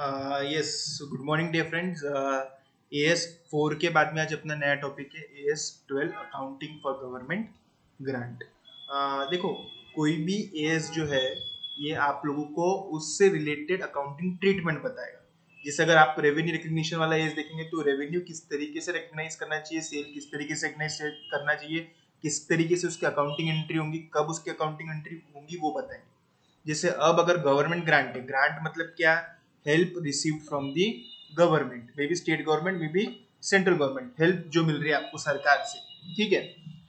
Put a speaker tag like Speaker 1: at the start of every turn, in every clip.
Speaker 1: Yes, good morning dear friends. AS 4 के बाद में आज अपना नया टॉपिक है AS 12 accounting for government grant. देखो, कोई भी एएस जो है ये आप लोगों को उससे रिलेटेड अकाउंटिंग ट्रीटमेंट बताएगा। जैसे अगर आप रेवेन्यू रिकग्निशन वाला एएस देखेंगे तो रेवेन्यू किस तरीके से रिकग्नाइज करना चाहिए, सेल किस तरीके से रिकग्नाइज करना चाहिए, किस तरीके से उसकी अकाउंटिंग एंट्री होंगी, कब उसकी अकाउंटिंग एंट्री होंगी, वो बताएंगे। जैसे अब अगर गवर्नमेंट ग्रांट है, ग्रांट मतलब क्या, help received from the government, may be state government, may be central government, help जो मिल रही है आपको सरकार से, ठीक है,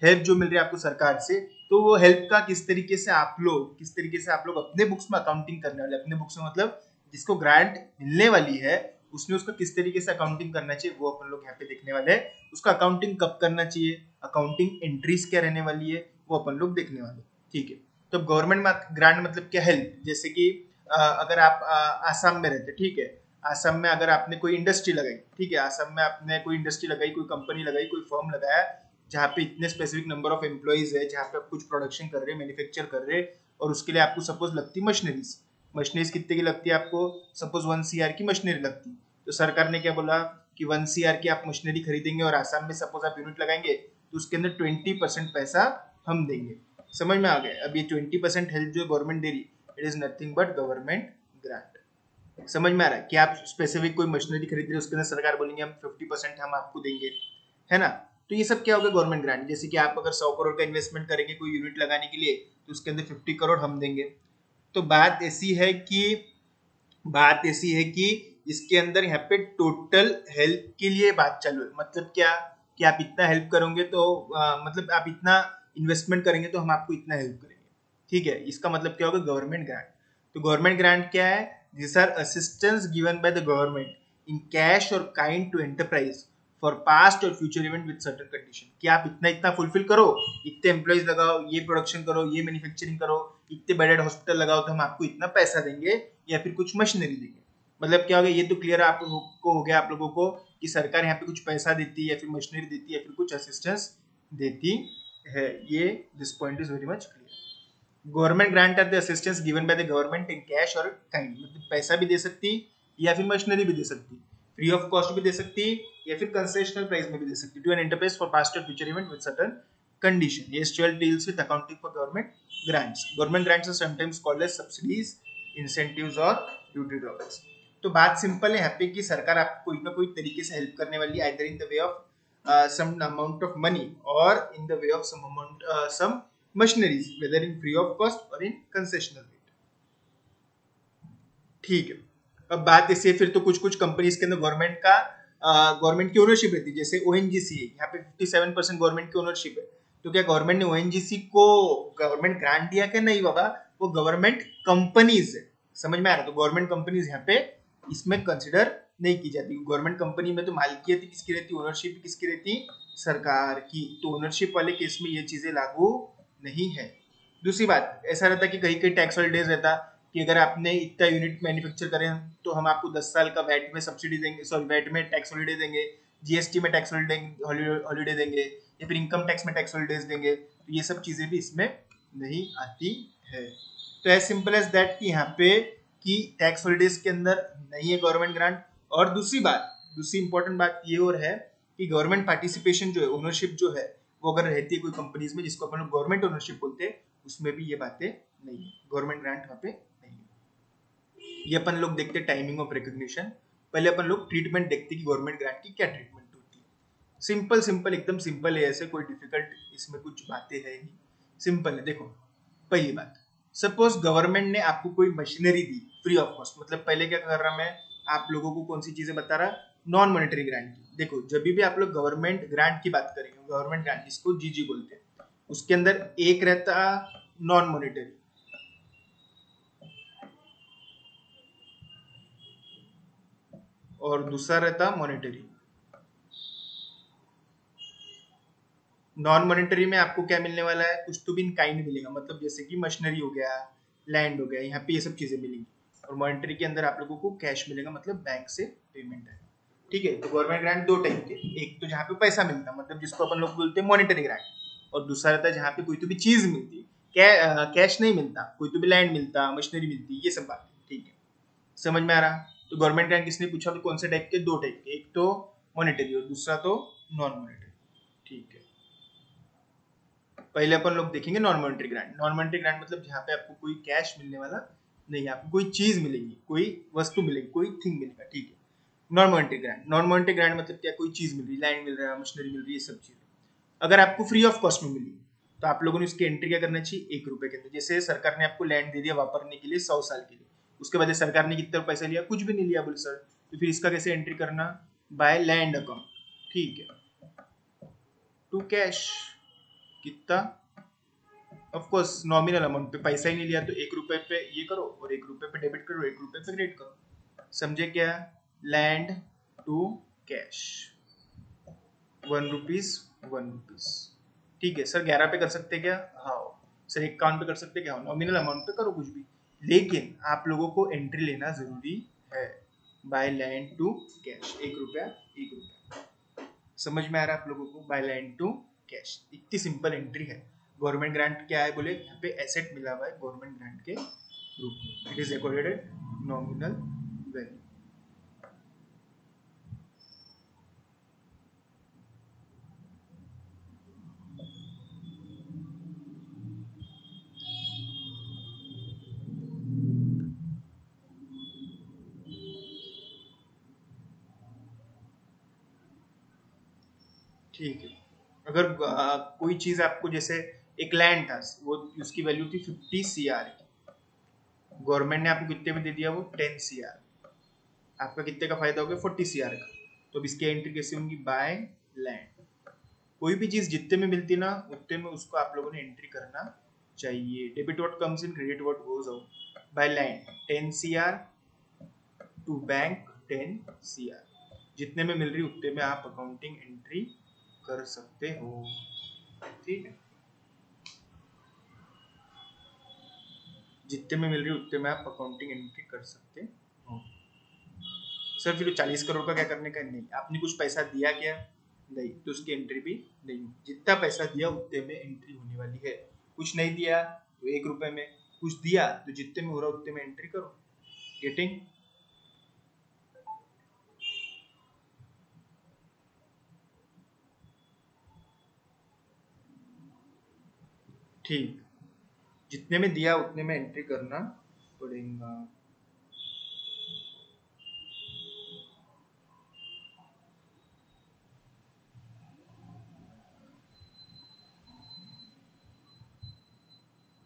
Speaker 1: हेल्प जो मिल रही है आपको सरकार से, तो वो हेल्प का किस तरीके से आप लोग अपने बुक्स में अकाउंटिंग करने वाले, अपने बुक्स में मतलब जिसको ग्रांट मिलने वाली है उसने उसका किस तरीके से अकाउंटिंग करना चाहिए वो अपन लोग यहाँ पे देखने वाले हैं। उसका अकाउंटिंग कब करना चाहिए, अकाउंटिंग एंट्रीज क्या रहने वाली है, वो अपन लोग देखने वाले, ठीक है। तो गवर्नमेंट ग्रांट मतलब क्या, हेल्प। जैसे कि अगर आप आसाम में रहते, ठीक है, आसाम में अगर आपने कोई इंडस्ट्री लगाई, ठीक है, आसाम में आपने कोई इंडस्ट्री लगाई, कोई कंपनी लगाई, कोई फर्म लगाया जहाँ पे इतने स्पेसिफिक नंबर ऑफ एम्प्लॉइज है, जहाँ पे आप कुछ प्रोडक्शन कर रहे हैं, मैन्युफैक्चर कर रहे हैं, और उसके लिए आपको सपोज लगती मशीनरीज, मशीनरीज कितने की लगती है आपको, सपोज 1 CR की मशीनरी लगती। तो सरकार ने क्या बोला कि 1 CR की आप मशीनरी खरीदेंगे और आसाम में सपोज आप यूनिट लगाएंगे तो उसके अंदर 20% पैसा हम देंगे। समझ में आ गया। अब ये 20% हेल्प जो गवर्नमेंट दे रही it is nothing but government grant. समझ में आ रहा है कि आप स्पेसिफिक कोई मशीनरी खरीद रहे हो, उसके अंदर सरकार बोलेंगे हम 50% हम आपको देंगे, है ना। तो ये सब क्या होगा, गवर्नमेंट ग्रांट। जैसे कि आप अगर 100 करोड़ का इन्वेस्टमेंट करेंगे कोई यूनिट लगाने के लिए तो उसके अंदर 50 करोड़ हम देंगे। तो बात ऐसी है कि इसके अंदर यहाँ पे टोटल हेल्प के लिए बात चालू है। मतलब क्या कि आप इतना हेल्प करोगे तो मतलब आप इतना इन्वेस्टमेंट करेंगे तो हम आपको इतना हेल्प करेंगे, ठीक है। इसका मतलब क्या होगा, गवर्नमेंट ग्रांट। तो गवर्नमेंट ग्रांट क्या है, this are assistance given by the government in cash और kind to enterprise for past or future event with certain condition. कि आप इतना इतना फुलफिल करो, इतने एम्प्लॉइज लगाओ, ये प्रोडक्शन करो, ये मैन्युफैक्चरिंग करो, इतने बेडेड हॉस्पिटल लगाओ तो हम आपको इतना पैसा देंगे या फिर कुछ मशीनरी देंगे। मतलब क्या हो गया, ये तो क्लियर आप को हो गया आप लोगों को कि सरकार यहाँ पे कुछ पैसा देती है या फिर मशीनरी देती है या फिर कुछ असिस्टेंस देती है। ये this point is very much clear. Government grant are the assistance given by the government in cash और काइंड। मतलब पैसा भी दे सकती या फिर मशीनरी भी दे सकती, फ्री ऑफ कॉस्ट भी दे सकती या फिर कंसेशनल प्राइस में भी दे सकती to an enterprise for past or future event with certain condition. Yes, 12 deals with accounting for government grants. Government grants are sometimes called as subsidies, incentives or duty drawbacks. तो बात simple है यहाँ पे कि सरकार आपको कोई ना कोई तरीके से हेल्प करने वाली है, either in the way of some amount of money or in the way of some amount some machineries, whether in free of cost or in concessional rate. ठीक है। अब बात ऐसे फिर तो कुछ कुछ कंपनीज के अंदर गवर्नमेंट की ओनरशिप रहती है। जैसे ओएनजीसी है, यहाँ पे 57% गवर्नमेंट की ओनरशिप है। तो क्या गवर्नमेंट ने ओएनजीसी को गवर्नमेंट ग्रांट दिया क्या? नहीं बाबा, वो गवर्नमेंट कंपनीज है। समझ में आ रहा है? तो गवर्नमेंट कंपनीज यहाँ पे इसमें कंसिडर नहीं की जाती। गवर्नमेंट कंपनी में तो मालिकियत किसकी रहती, ओनरशिप किसकी रहती, सरकार की। तो ओनरशिप वाले केस में ये चीजें लागू नहीं है। दूसरी बात, ऐसा रहता कि कहीं कहीं टैक्स हॉलिडेज रहता कि अगर आपने इतना यूनिट मैन्युफैक्चर करें तो हम आपको 10 साल का वैट में सब्सिडी देंगे, सॉरी वैट में टैक्स हॉलिडे देंगे, जीएसटी में टैक्स हॉलिडे देंगे, या फिर इनकम टैक्स में टैक्स हॉलिडेज देंगे। तो ये सब चीजें भी इसमें नहीं आती है। तो एज सिंपल एज दैट कि यहाँ पे कि टैक्स हॉलिडेज के अंदर नहीं है गवर्नमेंट ग्रांट। और दूसरी इंपॉर्टेंट बात ये और है कि गवर्नमेंट पार्टिसिपेशन जो है, ओनरशिप जो है, वो अगर रहती है कोई कंपनीज में जिसको अपन लोग गवर्नमेंट ओनरशिप बोलते हैं, उसमें भी ये बातें नहीं है, गवर्नमेंट ग्रांट वहाँ पे नहीं है। ये अपन लोग देखते टाइमिंग ऑफ रिकॉग्निशन। पहले अपन लोग ट्रीटमेंट देखते कि गवर्नमेंट ग्रांट की क्या ट्रीटमेंट होती है। सिंपल एकदम सिंपल है, ऐसे कोई डिफिकल्ट इसमें कुछ बातें है नहीं, सिंपल है। देखो, पहली बात, सपोज गवर्नमेंट ने आपको कोई machinery the free of cost. मतलब पहले क्या कर रहा मैं आप लोगों को कौन सी चीजें बता रहा, नॉन मॉनेटरी ग्रांट की। देखो, जब भी आप लोग गवर्नमेंट ग्रांट की बात करेंगे, गवर्नमेंट ग्रांट जिसको जीजी बोलते हैं, उसके अंदर एक रहता नॉन मॉनेटरी और दूसरा रहता मॉनेटरी। नॉन मॉनेटरी में आपको क्या मिलने वाला है, कुछ तो भी इन काइंड मिलेगा। मतलब जैसे कि मशीनरी हो गया, लैंड हो गया, यहाँ पे ये सब चीजें मिलेंगी। और मॉनेटरी के अंदर आप लोगों को कैश मिलेगा, मतलब बैंक से पेमेंट है। ठीक है। तो गवर्नमेंट ग्रांट दो टाइप के, एक तो जहाँ पे पैसा मिलता मतलब जिसको अपन लोग बोलते हैं मॉनेटरी ग्रांट, और दूसरा रहता है जहाँ पे कोई तो भी चीज मिलती, कैश नहीं मिलता, कोई तो भी लैंड मिलता, मशीनरी मिलती, ये सब बात। ठीक है, समझ में आ रहा? तो गवर्नमेंट ग्रांट किसने पूछा, तो कौन से टाइप के, दो टाइप के, एक तो मॉनेटरी और दूसरा तो नॉन मॉनेटरी। ठीक है, पहले अपन लोग देखेंगे non monetary grant. Non monetary grant मतलब जहाँ पे आपको कोई कैश मिलने वाला नहीं, आपको कोई चीज मिलेगी, कोई वस्तु मिलेगी, कोई थिंग मिलेगा। ठीक है, non monetary grant. Non monetary grant मतलब क्या, कोई चीज मिल रही, लैंड मिल रहा है, मशीनरी मिल रही है, सब चीजें अगर आपको फ्री ऑफ कॉस्ट में मिली तो आप लोगों ने उसकी एंट्री क्या करना चाहिए, 1 रुपए के अंदर। जैसे सरकार ने आपको लैंड दे दिया वापरने के लिए 100 साल के लिए, उसके बाद सरकार ने कितना पैसा लिया, कुछ भी नहीं लिया बोले सर, तो फिर इसका कैसे एंट्री करना, बाय लैंड अकाउंट। ठीक है, टू कैश कितना, ऑफ कोर्स नॉमिनल अमाउंट पे, पैसा ही नहीं लिया तो 1 रुपए पे ये करो और 1 रुपए पे डेबिट करो, 1 रुपए पे क्रेडिट करो। समझे क्या, land to cash, 1 rupees 1 rupees. ठीक है सर, 11 पे कर सकते क्या, हाँ सर 51 पे कर सकते क्या, नॉमिनल अमाउंट पे करो कुछ भी, लेकिन आप लोगों को एंट्री लेना जरूरी है, बाय लैंड टू कैश, 1 रुपया 1 रुपया। समझ में आ रहा है आप लोगों को, बाय लैंड टू कैश, इतनी सिंपल एंट्री है। गवर्नमेंट ग्रांट क्या है बोले, यहाँ पे एसेट मिला हुआ है गवर्नमेंट ग्रांट के रूप में, it is accorded nominal value. ठीक है, अगर कोई चीज आपको, जैसे एक लैंड था, वो उसकी वैल्यू थी 50 CR की, गवर्नमेंट ने आपको कितने में दे दिया, वो 10 CR, आपका कितने का फायदा हो गया, 40 CR का। तो अब इसकी एंट्री कैसे होंगी, बाय लैंड। कोई भी चीज जितने में मिलती ना उतने में उसको आप लोगों ने एंट्री करना चाहिए। Debit what comes in, credit what goes out. By land 10 CR to bank 10 CR, जितने में मिल रही उतने में आप अकाउंटिंग एंट्री कर सकते हो। ठीक है, जितने में मिल रही उतने में आप अकाउंटिंग एंट्री कर सकते हो। सर फिर 40 करोड़ का क्या करने का, नहीं, आपने कुछ पैसा दिया क्या, नहीं, तो उसकी एंट्री भी नहीं, जितना पैसा दिया उतने में एंट्री होने वाली है। कुछ नहीं दिया तो 1 रुपए में, कुछ दिया तो जितने में हो रहा उतने में एंट्री करो। गेटिंग, ठीक, जितने में दिया उतने में एंट्री करना पड़ेगा।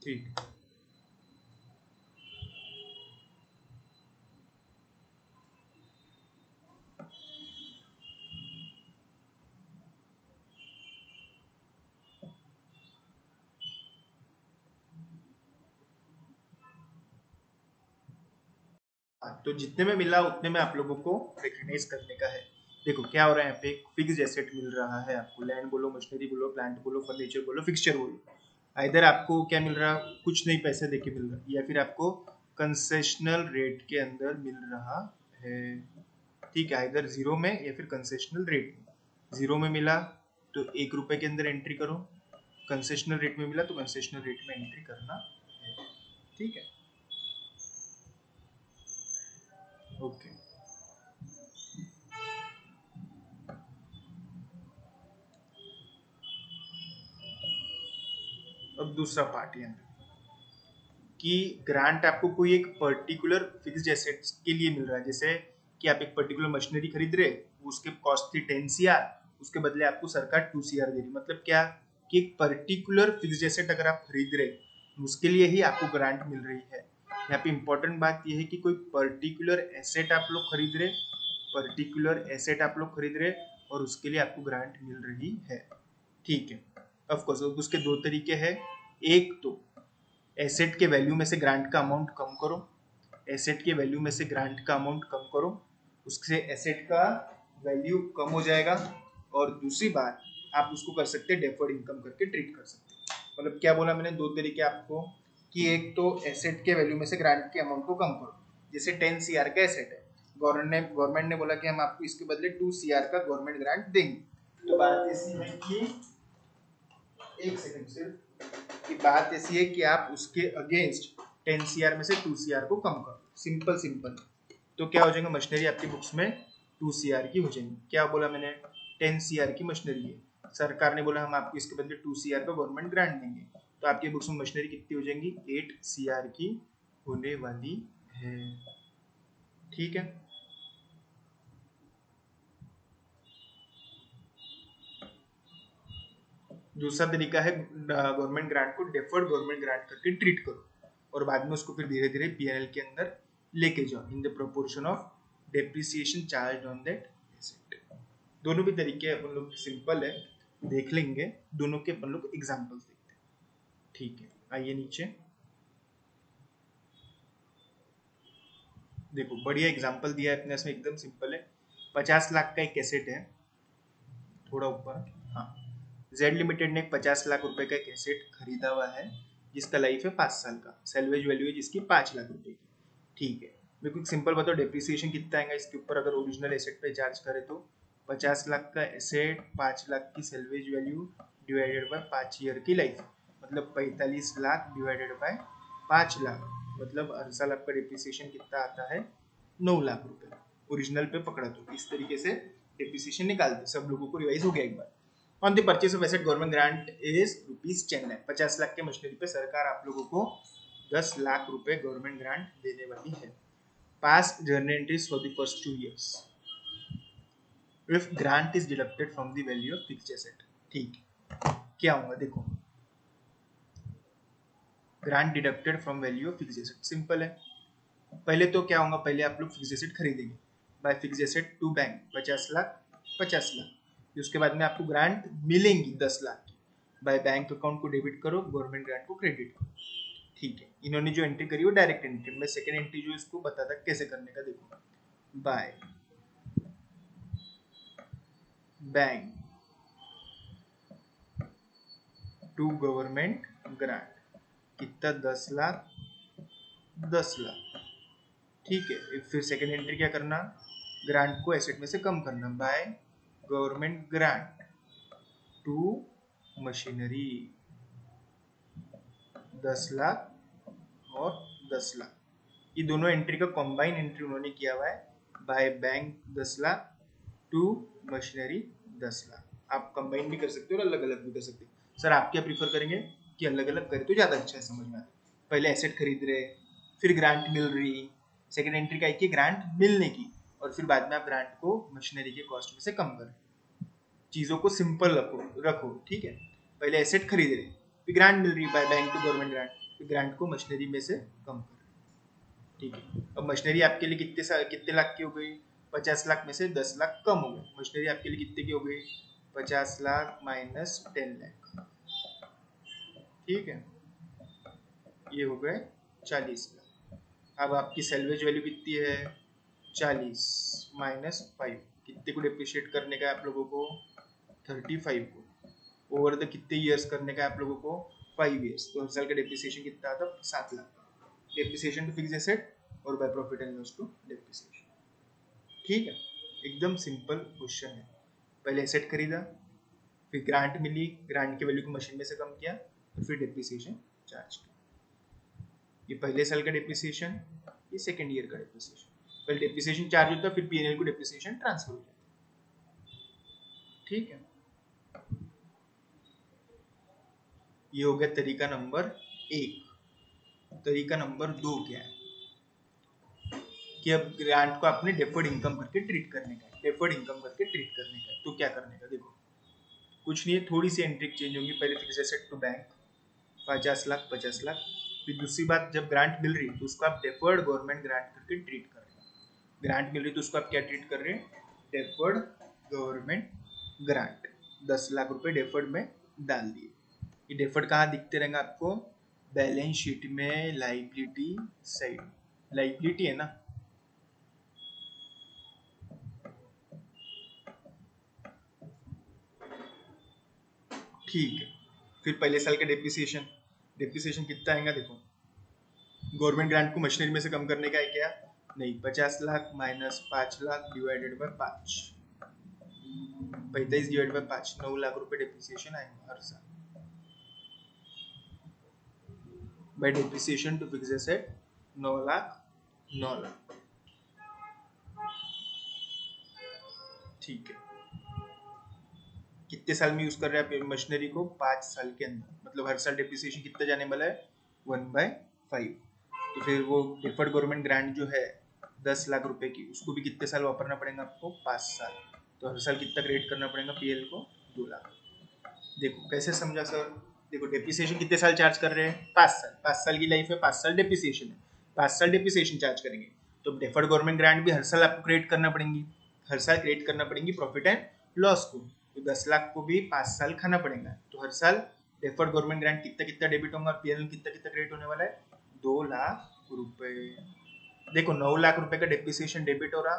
Speaker 1: ठीक, तो जितने में मिला उतने में आप लोगों को रिकग्नाइज करने का है। देखो क्या हो रहा है, यहाँ पे एक फिक्स एसेट मिल रहा है आपको, लैंड बोलो, मशीनरी बोलो, प्लांट बोलो, फर्नीचर बोलो, फिक्सचर बोलो। इधर आपको क्या मिल रहा, कुछ नहीं पैसे देके मिल रहा, या फिर आपको कंसेशनल रेट के अंदर मिल रहा है। ठीक है, इधर जीरो में या फिर कंसेशनल रेट में। जीरो में मिला तो 1 रुपए के अंदर एंट्री करो, कंसेशनल रेट में मिला तो कंसेशनल रेट में एंट्री करना है। ठीक है, ओके। अब दूसरा पार्ट है कि ग्रांट आपको कोई एक पर्टिकुलर फिक्स्ड एसेट्स के लिए मिल रहा है। जैसे कि आप एक पर्टिकुलर मशीनरी खरीद रहे, उसके कॉस्ट थी 10 CR, उसके बदले आपको सरकार 2 CR दे रही। मतलब क्या कि एक पर्टिकुलर फिक्स्ड एसेट अगर आप खरीद रहे उसके लिए ही आपको ग्रांट मिल रही है। यहाँ पे इंपॉर्टेंट बात यह है कि कोई पर्टिकुलर एसेट आप लोग खरीद रहे, पर्टिकुलर एसेट आप लोग खरीद रहे और उसके लिए आपको ग्रांट मिल रही है। ठीक है, ऑफ कोर्स उसके दो तरीके हैं। एक तो एसेट के वैल्यू में से ग्रांट का अमाउंट कम करो, एसेट के वैल्यू में से ग्रांट का अमाउंट कम करो, उससे एसेट का वैल्यू कम हो जाएगा। और दूसरी बात, आप उसको कर सकते हैं डेफर्ड इनकम करके ट्रीट कर सकते हैं। मतलब क्या बोला मैंने, दो तरीके आपको, कि एक तो एसेट के वैल्यू में से ग्रांट के अमाउंट को कम करो। जैसे 10 CR का एसेट है, गवर्नमेंट ने बोला कि हम आपको इसके बदले 2 CR का गवर्नमेंट ग्रांट देंगे। तो बात ऐसी है कि, एक सेकंड सिर्फ, कि बात ऐसी है कि आप उसके अगेंस्ट 10 CR में से 2 CR को कम करो। सिंपल सिंपल, तो क्या हो जाएगा, मशीनरी आपकी बुक्स में 2 CR की हो जाएंगी। क्या बोला मैंने, 10 CR की मशीनरी है, सरकार ने बोला हम आपको इसके बदले 2 CR का गवर्नमेंट ग्रांट देंगे, तो आपकी बुक्स में मशीनरी कितनी हो जाएंगी, 8 CR की होने वाली है। ठीक है, दूसरा तरीका है गवर्नमेंट ग्रांट को डेफर्ड गवर्नमेंट ग्रांट करके ट्रीट करो और बाद में उसको फिर धीरे धीरे पीएनएल के अंदर लेके जाओ in the proportion of depreciation charge on that asset. दोनों भी तरीके अपन लोग सिंपल है, देख लेंगे, दोनों के अपन लोग एग्जांपल्स देखते हैं। ठीक है, आइए नीचे देखो, बढ़िया एग्जांपल दिया है अपने इसमें, एकदम सिंपल है। 50 लाख का एक एसेट है, थोड़ा ऊपर, हाँ, जेड लिमिटेड ने 50 लाख रुपए का एक एसेट खरीदा हुआ है जिसका लाइफ है 5 साल का, सेल्वेज वैल्यू है जिसकी 5 लाख रुपए की। ठीक है, मेरे को सिंपल बताओ डेप्रिसिएशन कितना आएगा इसके ऊपर अगर ओरिजिनल एसेट पे चार्ज करें तो, 50 लाख का एसेट, 5 लाख की salvage value divided by 5 year की लाइफ, मतलब 45 लाख डिवाइडेड बाय 5 लाख, मतलब हर साल आपका डेप्रिसिएशन कितना आता है, 9 लाख रुपए ओरिजिनल पे पकड़ा। तो इस तरीके से डेप्रिसिएशन निकालते, सब लोगों को रिवाइज हो गया एक बार। On the purchase of asset government grant is ₹10 lakh, 50 lakh के मशीनरी पे सरकार आप लोगों को 10 लाख रुपए गवर्नमेंट ग्रांट देने वाली है। Pass journal entries for the first 2 years if grant is deducted from the value of fixed asset. ठीक, क्या होगा देखो, grant deducted from value of fixed asset, simple है। पहले तो क्या होगा, पहले आप लोग फिक्स्ड एसेट खरीदेंगे by fixed asset to bank, 50 lakh 50 lakh, उसके बाद में आपको ग्रांट मिलेंगी 10 लाख की, बाय बैंक अकाउंट को डेबिट करो, गवर्नमेंट ग्रांट को क्रेडिट करो। ठीक है, इन्होंने जो एंट्री करी वो डायरेक्ट एंट्री, मैं सेकंड एंट्री जो इसको बताता कैसे करने का, देखो, by bank to government grant, कितना, 10 लाख 10 लाख। ठीक है, फिर सेकंड एंट्री क्या करना, ग्रांट को एसेट में से कम करना, by government grant to machinery, 10 lakh और 10 लाख, ये दोनों एंट्री का कॉम्बाइन एंट्री उन्होंने किया हुआ है, by bank 10 lakh to machinery 10 lakh. आप कंबाइन भी कर सकते हो और अलग अलग भी कर सकते हो। सर आप क्या प्रीफर करेंगे कि अलग अलग करें तो ज़्यादा अच्छा है, समझ में आता है। पहले एसेट खरीद रहे, फिर ग्रांट मिल रही, सेकेंड एंट्री का एक ग्रांट मिलने की, और फिर बाद में आप ग्रांट को मशीनरी के कॉस्ट में से कम करें। चीज़ों को सिंपल रखो रखो ठीक है, पहले एसेट खरीद रहे, फिर ग्रांट मिल रही by bank to government grant, फिर ग्रांट को मशीनरी में से कम करें। ठीक है, अब मशीनरी आपके लिए कितने लाख की हो गई, 50 लाख में से 10 लाख कम हो गए, मशीनरी आपके लिए कितने की हो गई, 50 लाख माइनस 10 लाख। ठीक है, ये हो गए 40 लाख। अब आपकी सेल्वेज वैल्यू कितनी है, 40 माइनस 5, कितने को डिप्रिशिएट करने का है आप लोगों को, 35 को, ओवर द कितने ईयर्स करने का है आप लोगों को, 5 ईयर्स, तो हर साल का डिप्रिसिएशन कितना आता, 7 lakh. Depreciation to fix asset और by profit and loss to depreciation. ठीक है, एकदम सिंपल क्वेश्चन है। पहले एसेट खरीदा, फिर ग्रांट मिली, ग्रांट की वैल्यू को मशीन में से कम किया, और फिर डिप्रिसिएशन चार्ज किया। ये पहले साल का डिप्रिसिएशन, ये सेकेंड ईयर का डिप्रिसिएशन। पहले डिप्रिसिएशन चार्ज होता है, फिर पीएनएल को डिप्रिसिएशन ट्रांसफर हो जाता है। ठीक है, ये हो गया तरीका नंबर 1। तरीका नंबर 2 क्या है कि अब ग्रांट को आपने डेफर्ड इनकम करके ट्रीट करने का है, डेफर्ड इनकम करके ट्रीट करने का है। तो क्या करने का, देखो कुछ नहीं है, थोड़ी सी एंट्री चेंज होगी। पहले fix asset to bank 50 lakh 50 lakh, फिर दूसरी बात जब ग्रांट मिल रही तो उसको आप डेफर्ड गवर्नमेंट ग्रांट करके ट्रीट कर रहे हैं। ग्रांट मिल रही तो उसको आप क्या ट्रीट कर रहे हैं, डेफर्ड गवर्नमेंट ग्रांट, 10 लाख रुपए डेफर्ड में डाल दिए। ये डेफर्ड कहाँ दिखते रहेंगे आपको, बैलेंस शीट में लाइबिलिटी साइड, लाइबिलिटी है ना, ठीक है। फिर पहले साल का डिप्रिसिएशन, डिप्रिसिएशन कितना आएगा देखो, गवर्नमेंट ग्रांट को मशीनरी में से कम करने का है क्या, नहीं, 50 लाख minus 5 lakh divided by 5, 45 divided by 5, 9 lakh रुपए डिप्रिसिएशन आएंगे हर साल। By depreciation to fix asset 9 lakh 9 lakh. ठीक है, कितने साल में यूज कर रहे हैं आप मशीनरी को? 5 साल के अंदर, मतलब हर साल डेप्रिसिएशन कितना जाने वाला है? 1/5। तो फिर वो डिफर्ड गवर्नमेंट ग्रांट जो है 10 लाख रुपए की, उसको भी कितने साल वापरना पड़ेगा आपको? 5 साल। तो हर साल कितना क्रेडिट करना पड़ेगा पीएल को? 2 लाख। देखो कैसे समझा सर? देखो डेप्रिसिएशन कितने साल चार्ज कर रहे हैं? 5 साल। 5 साल की लाइफ है, 5 साल डेप्रिसिएशन है, 5 साल डेप्रिसिएशन चार्ज करेंगे। तो डिफर्ड गवर्नमेंट ग्रांट भी हर साल आपको क्रेडिट करना पड़ेंगी, हर साल क्रेडिट करना पड़ेंगी प्रॉफिट एंड लॉस को। तो 10 लाख को भी 5 साल खाना पड़ेगा। तो हर साल डिफर्ड गवर्नमेंट ग्रांट कितना कितना डेबिट होगा और पीएल कितना कितना क्रेडिट होने वाला है? 2 लाख रुपए। देखो 9 लाख रुपए का डेप्रिसिएशन डेबिट हो रहा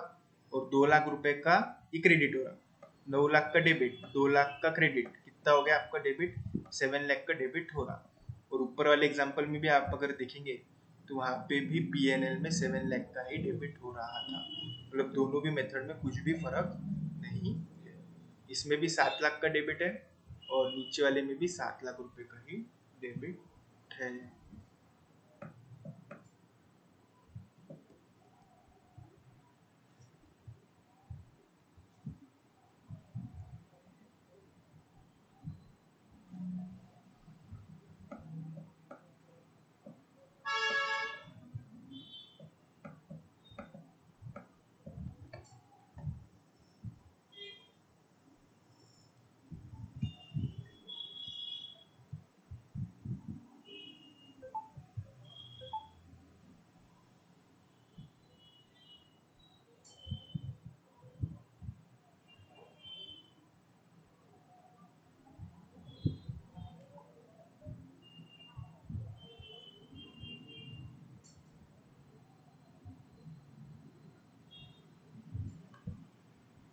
Speaker 1: और 2 लाख रुपए का ही क्रेडिट हो रहा। 9 लाख का डेबिट, 2 लाख का क्रेडिट, कितना हो गया आपका डेबिट? 7 लाख का डेबिट हो रहा। और ऊपर वाले एग्जांपल में भी आप अगर देखेंगे तो वहां पे भी पीएनएल में 7 लाख का ही डेबिट हो रहा था। मतलब दोनों भी मेथड में कुछ भी फर्क नहीं है। इसमें भी 7 लाख का डेबिट है और नीचे वाले में भी 7 लाख रुपए का ही डेबिट है।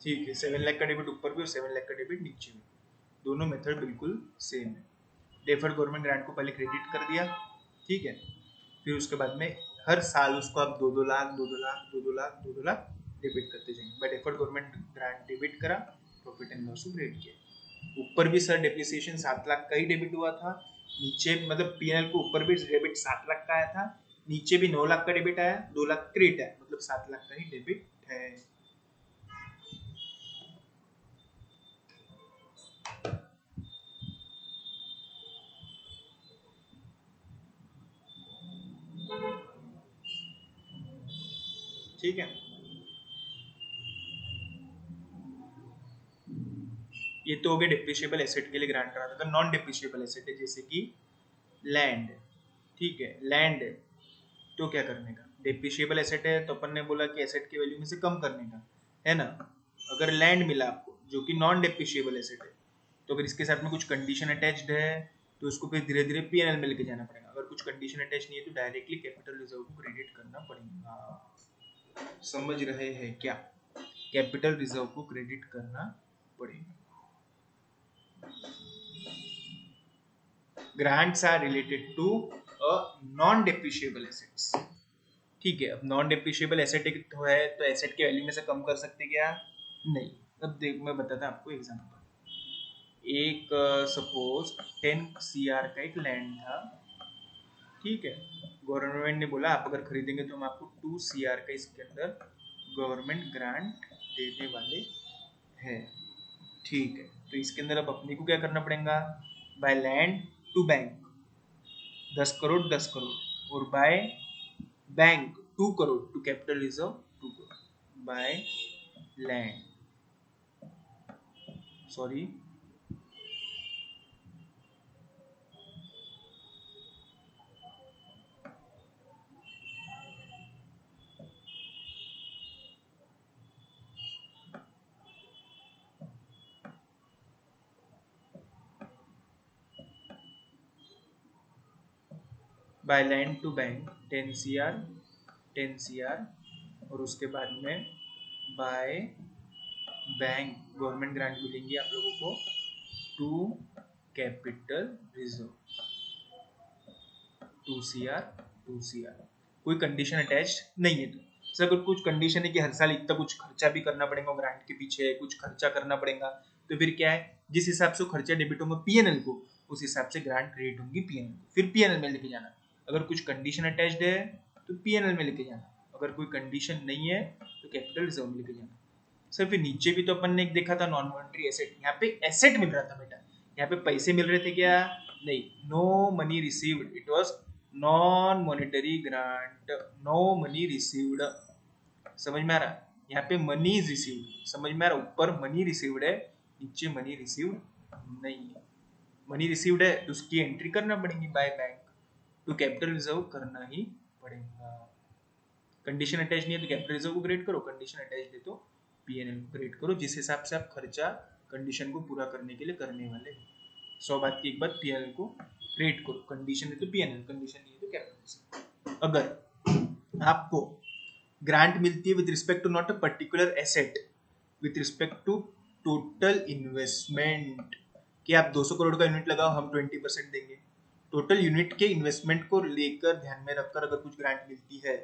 Speaker 1: ठीक है, 7 लाख का डेबिट ऊपर भी और 7 लाख का डेबिट नीचे भी, दोनों मेथड बिल्कुल सेम है। डेफर्ड गवर्नमेंट ग्रांट को पहले क्रेडिट कर दिया, ठीक है, फिर उसके बाद में हर साल उसको आप 2-2 लाख 2-2 लाख 2-2 लाख 2-2 लाख डेबिट करते जाएंगे। By deferred government grant debit करा, प्रॉफिट एंड लॉस को क्रेडिट किया। ऊपर भी सर डेप्रिसिएशन 7 लाख का ही डेबिट हुआ था, नीचे मतलब पीएनएल को ऊपर भी डेबिट 7 लाख का आया था, नीचे भी 9 लाख का डेबिट आया, 2 लाख क्रेडिट आया, मतलब 7 लाख का ही डेबिट है। ठीक है, ये तो हो गया डिप्रिशिएबल एसेट के लिए ग्रांट करा था। तो नॉन डिप्रिशिएबल एसेट है जैसे कि लैंड, ठीक है, लैंड है तो क्या करने का? डिप्रिशिएबल एसेट है तो अपन ने बोला कि एसेट की वैल्यू में से कम करने का, है ना। अगर लैंड मिला आपको जो कि नॉन डिप्रिशिएबल एसेट है, तो अगर इसके साथ में कुछ कंडीशन अटैच्ड है तो उसको फिर धीरे धीरे पीएनएल में लेके जाना पड़ेगा। अगर कुछ कंडीशन अटैच नहीं है तो डायरेक्टली कैपिटल रिजर्व को क्रेडिट करना पड़ेगा। समझ रहे हैं क्या? कैपिटल रिजर्व को क्रेडिट करना पड़ेगा। Grants are related to a non depreciable assets, ठीक है। अब नॉन डेप्रिशिएबल एसेट है तो एसेट के वैल्यू में से कम कर सकते क्या? नहीं। अब देख मैं बताता आपको एग्जांपल। एक सपोज 10 सीआर का एक लैंड था, ठीक है। गवर्नमेंट ने बोला आप अगर खरीदेंगे तो हम आपको 2 सीआर का इसके अंदर गवर्नमेंट ग्रांट देने वाले हैं, ठीक है। तो इसके अंदर अब अपने को क्या करना पड़ेगा? By land to bank 10 crore 10 crore, और by bank 2 crore to capital reserve 2 crore by land, sorry, by land to bank 10 CR 10 CR, और उसके बाद में बाय बैंक गवर्नमेंट ग्रांट मिलेंगी आप लोगों को to capital reserve 2 CR 2 CR. कोई कंडीशन अटैच्ड नहीं है। तो सर अगर कुछ कंडीशन है कि हर साल इतना कुछ खर्चा भी करना पड़ेगा ग्रांट के पीछे, कुछ खर्चा करना पड़ेगा, तो फिर क्या है, जिस हिसाब से खर्चा डेबिट होंगे पीएनएल को, उस हिसाब से ग्रांट क्रेडिट होंगी पीएनएल को, फिर पीएनएल में लेके जाना। अगर कुछ कंडीशन अटैच्ड है तो पीएनएल में लेके जाना, अगर कोई कंडीशन नहीं है तो कैपिटल रिजर्व में लेके जाना। सर फिर नीचे भी तो अपन ने एक देखा था नॉन मॉनेटरी एसेट, यहाँ पे एसेट मिल रहा था बेटा, यहाँ पे पैसे मिल रहे थे क्या? नहीं, no money received, it was non monetary grant, no money received. समझ में आ रहा? यहाँ पे मनी इज रिसीव्ड, समझ में आ रहा? ऊपर मनी रिसीव्ड है, नीचे मनी रिसीव्ड नहीं है। मनी रिसीव्ड है तो उसकी एंट्री करना पड़ेगी बाय बैंक, तो कैपिटल रिजर्व करना ही पड़ेगा। कंडीशन अटैच नहीं है तो कैपिटल रिजर्व को क्रिएट करो, कंडीशन अटैच है तो पीएनएल को क्रिएट करो, जिस हिसाब से आप खर्चा कंडीशन को पूरा करने के लिए करने वाले। 100 बात की एक बात, पीएनएल को क्रिएट करो, कंडीशन है तो पीएनएल, कंडीशन नहीं है तो कैपिटल। अगर आपको ग्रांट मिलती है with respect to not a particular asset, with respect to total investment, कि आप 200 करोड़ का यूनिट लगाओ, हम 20% देंगे, टोटल यूनिट के इन्वेस्टमेंट को लेकर ध्यान में रखकर अगर कुछ ग्रांट मिलती है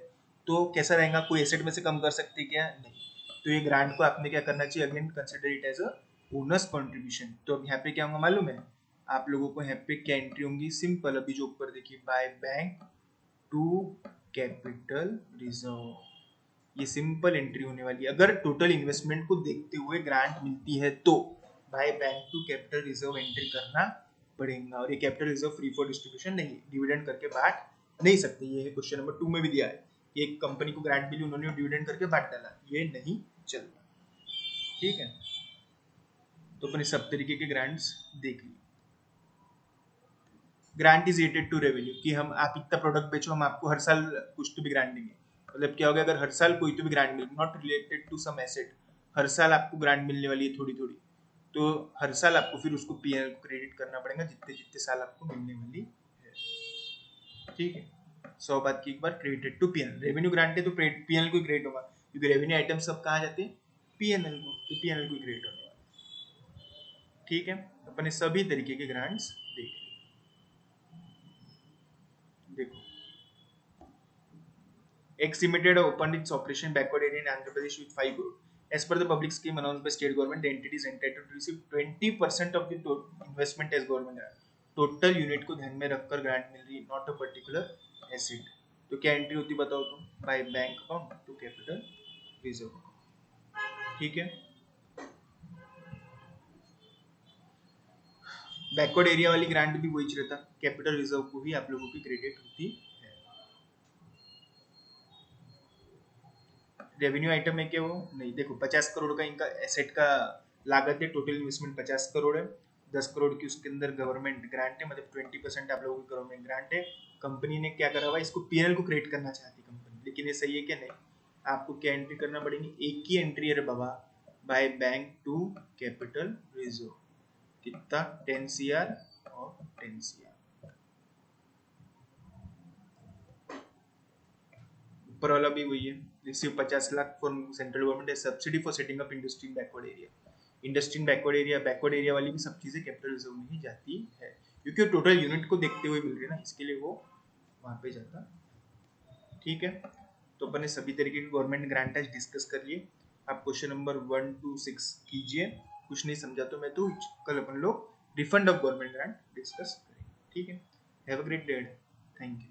Speaker 1: तो कैसा रहेगा? कोई एसेट में से कम कर सकते क्या? नहीं। तो ये ग्रांट को आपने क्या करना चाहिए? Again consider it as a owner's contribution. तो अब यहाँ पे क्या होगा मालूम है आप लोगों को? यहाँ पे क्या एंट्री होंगी? सिंपल, अभी जो ऊपर देखिए, by bank to capital reserve, ये सिंपल एंट्री होने वाली है। अगर टोटल इन्वेस्टमेंट को देखते हुए ग्रांट मिलती है तो by bank to capital reserve entry करना पड़ेगा। और ये capital reserve free for distribution नहीं, डिविडेंड करके बांट नहीं सकते। ये क्वेश्चन नंबर 2 में भी दिया है, एक कंपनी को ग्रांट मिली, उन्होंने डिविडेंड करके बांट डाला, ये नहीं चलता। ठीक है, तो अपने सब तरीके के ग्रांट्स देख लिए। Grant is related to revenue, कि हम आप इतना प्रोडक्ट बेचो, हम आपको हर साल कुछ तो भी ग्रांट देंगे। मतलब क्या होगा? अगर हर साल कोई तो भी ग्रांट मिले, not related to some asset, हर साल आपको ग्रांट मिलने वाली है थोड़ी थोड़ी, तो हर साल आपको फिर उसको पीएनएल को क्रेडिट करना पड़ेगा जितने जितने साल आपको मिलने वाली है। ठीक है, 100 बात की एक बार, credited to PNL. Revenue grant है तो पीएनएल को क्रेडिट होगा, क्योंकि रेवेन्यू आइटम सब कहाँ जाते हैं? पीएनएल को, तो पीएनएल को क्रेडिट होने वाला। ठीक है, अपने सभी तरीके के ग्रांट्स देख देखो। X Limited opened its operation backward area in Andhra Pradesh with 5 crore. As per the public scheme announced by state government, the entity is entitled to receive 20% of the investment as government grant. Total unit को ध्यान में रखकर grant मिल रही है, not a particular asset. तो क्या entry होती बताओ तुम? By bank account to capital reserve. ठीक है, बैकवर्ड एरिया वाली ग्रांट भी वही रहता, कैपिटल रिजर्व को ही आप लोगों की क्रेडिट होती है। रेवेन्यू आइटम है क्या? वो नहीं। देखो 50 करोड़ का इनका एसेट का लागत है, टोटल इन्वेस्टमेंट 50 करोड़ है, 10 करोड़ की उसके अंदर गवर्नमेंट ग्रांट है, मतलब 20% आप लोगों की गवर्नमेंट ग्रांट है। कंपनी ने क्या करा हुआ, इसको पीएनएल को क्रिएट करना चाहती कंपनी, लेकिन ये सही है क्या? नहीं। आपको क्या एंट्री करना पड़ेगी? एक ही एंट्री है रे बाबा, by bank to capital reserve. कितना? 10 सीआर और 10 सीआर। ऊपर वाला भी वही है, receive 50 lakh for central government subsidy for setting up industry in backward area. Industry in backward area वाली भी सब चीजें कैपिटल रिजर्व में ही जाती है, क्योंकि टोटल यूनिट को देखते हुए मिल रही है ना, इसके लिए वो वहां पे जाता। ठीक है, तो अपन ने सभी तरीके के गवर्नमेंट ग्रांट आज डिस्कस कर लिए। आप क्वेश्चन नंबर 1 to 6 कीजिए, कुछ नहीं समझा तो मैं तो कल अपन लोग refund of government grant discuss करेंगे। ठीक है, have a great day, thank you.